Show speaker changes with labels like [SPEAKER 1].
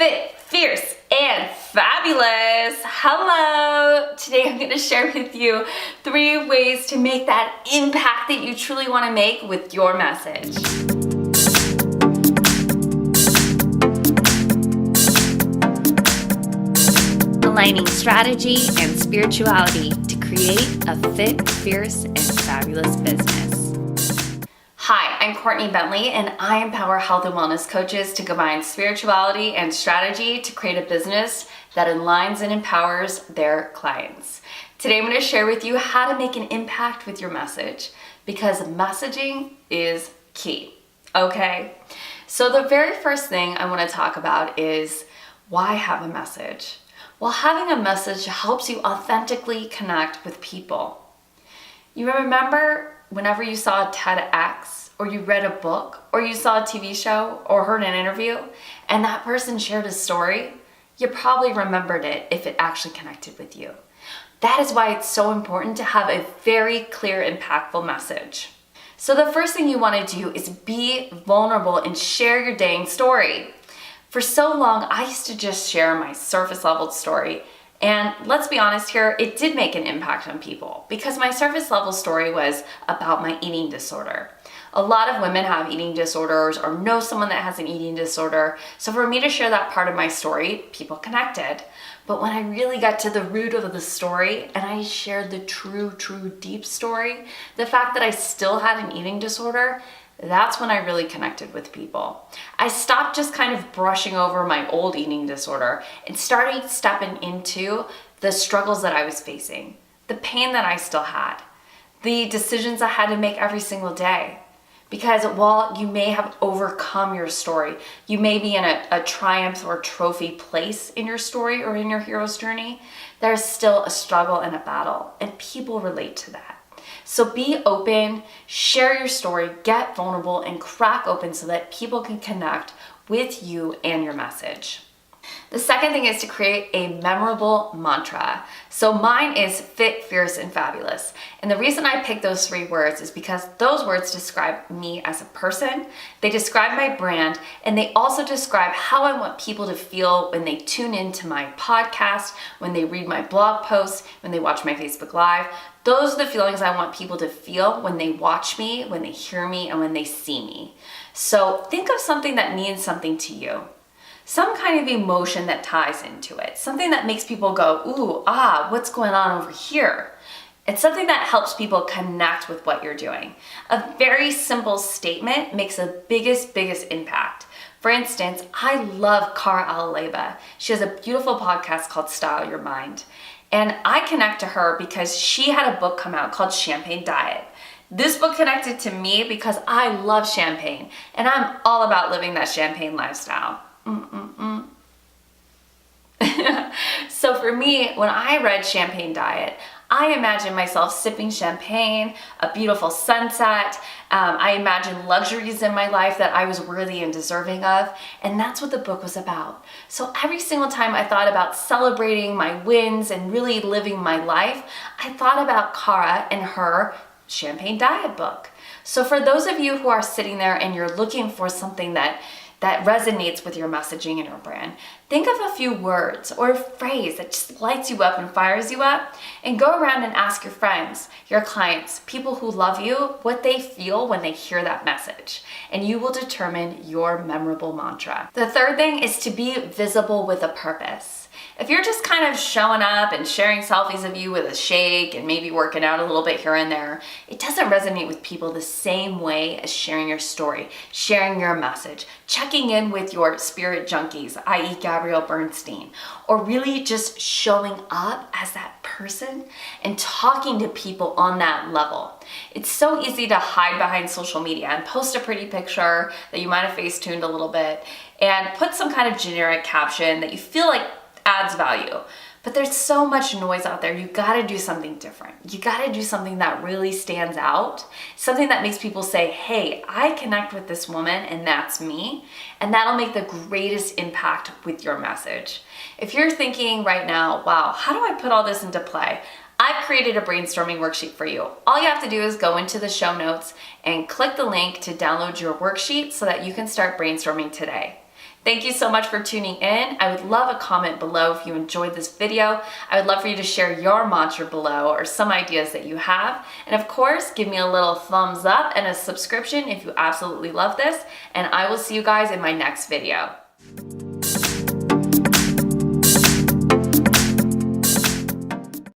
[SPEAKER 1] fit, fierce, and fabulous. Hello! Today I'm going to share with you 3 ways to make that impact that you truly want to make with your message. Aligning strategy and spirituality to create a fit, fierce, and fabulous business. Hi, I'm Courtney Bentley, and I empower health and wellness coaches to combine spirituality and strategy to create a business that aligns and empowers their clients. Today I'm going to share with you how to make an impact with your message, because messaging is key. Okay? So the very first thing I want to talk about is why have a message? Well, having a message helps you authentically connect with people. You remember whenever you saw a TEDx, or you read a book, or you saw a TV show, or heard an interview, and that person shared a story, you probably remembered it if it actually connected with you. That is why it's so important to have a very clear, impactful message. So the first thing you want to do is be vulnerable and share your dang story. For so long, I used to just share my surface level story. And let's be honest here, it did make an impact on people because my surface level story was about my eating disorder. A lot of women have eating disorders or know someone that has an eating disorder. So for me to share that part of my story, people connected. But when I really got to the root of the story and I shared the true, deep story, the fact that I still had an eating disorder, that's when I really connected with people. I stopped just kind of brushing over my old eating disorder and started stepping into the struggles that I was facing, the pain that I still had, the decisions I had to make every single day. Because while you may have overcome your story, you may be in a triumph or trophy place in your story or in your hero's journey, there's still a struggle and a battle, and people relate to that. So be open, share your story, get vulnerable, and crack open so that people can connect with you and your message. The second thing is to create a memorable mantra. So mine is fit, fierce, and fabulous. And the reason I picked those 3 words is because those words describe me as a person, they describe my brand, and they also describe how I want people to feel when they tune into my podcast, when they read my blog posts, when they watch my Facebook Live. Those are the feelings I want people to feel when they watch me, when they hear me, and when they see me. So think of something that means something to you. Some kind of emotion that ties into it. Something that makes people go, ooh, ah, what's going on over here? It's something that helps people connect with what you're doing. A very simple statement makes the biggest impact. For instance, I love Cara Alaleba. She has a beautiful podcast called Style Your Mind. And I connect to her because she had a book come out called Champagne Diet. This book connected to me because I love champagne and I'm all about living that champagne lifestyle. So for me, when I read Champagne Diet, I imagine myself sipping champagne, a beautiful sunset. I imagine luxuries in my life that I was worthy and deserving of. And that's what the book was about. So every single time I thought about celebrating my wins and really living my life, I thought about Cara and her Champagne Diet book. So for those of you who are sitting there and you're looking for something that resonates with your messaging and your brand, think of a few words or a phrase that just lights you up and fires you up, and go around and ask your friends, your clients, people who love you, what they feel when they hear that message, and you will determine your memorable mantra. The third thing is to be visible with a purpose. If you're just kind of showing up and sharing selfies of you with a shake and maybe working out a little bit here and there, it doesn't resonate with people the same way as sharing your story, sharing your message, checking in with your spirit junkies, i.e. Gabrielle Bernstein, or really just showing up as that person and talking to people on that level. It's so easy to hide behind social media and post a pretty picture that you might have face-tuned a little bit and put some kind of generic caption that you feel like adds value. But there's so much noise out there. You gotta do something different. You gotta do something that really stands out, something that makes people say, hey, I connect with this woman and that's me. And that'll make the greatest impact with your message. If you're thinking right now, wow, how do I put all this into play? I've created a brainstorming worksheet for you. All you have to do is go into the show notes and click the link to download your worksheet so that you can start brainstorming today. Thank you so much for tuning in. I would love a comment below if you enjoyed this video. I would love for you to share your mantra below or some ideas that you have. And of course, give me a little thumbs up and a subscription if you absolutely love this. And I will see you guys in my next video.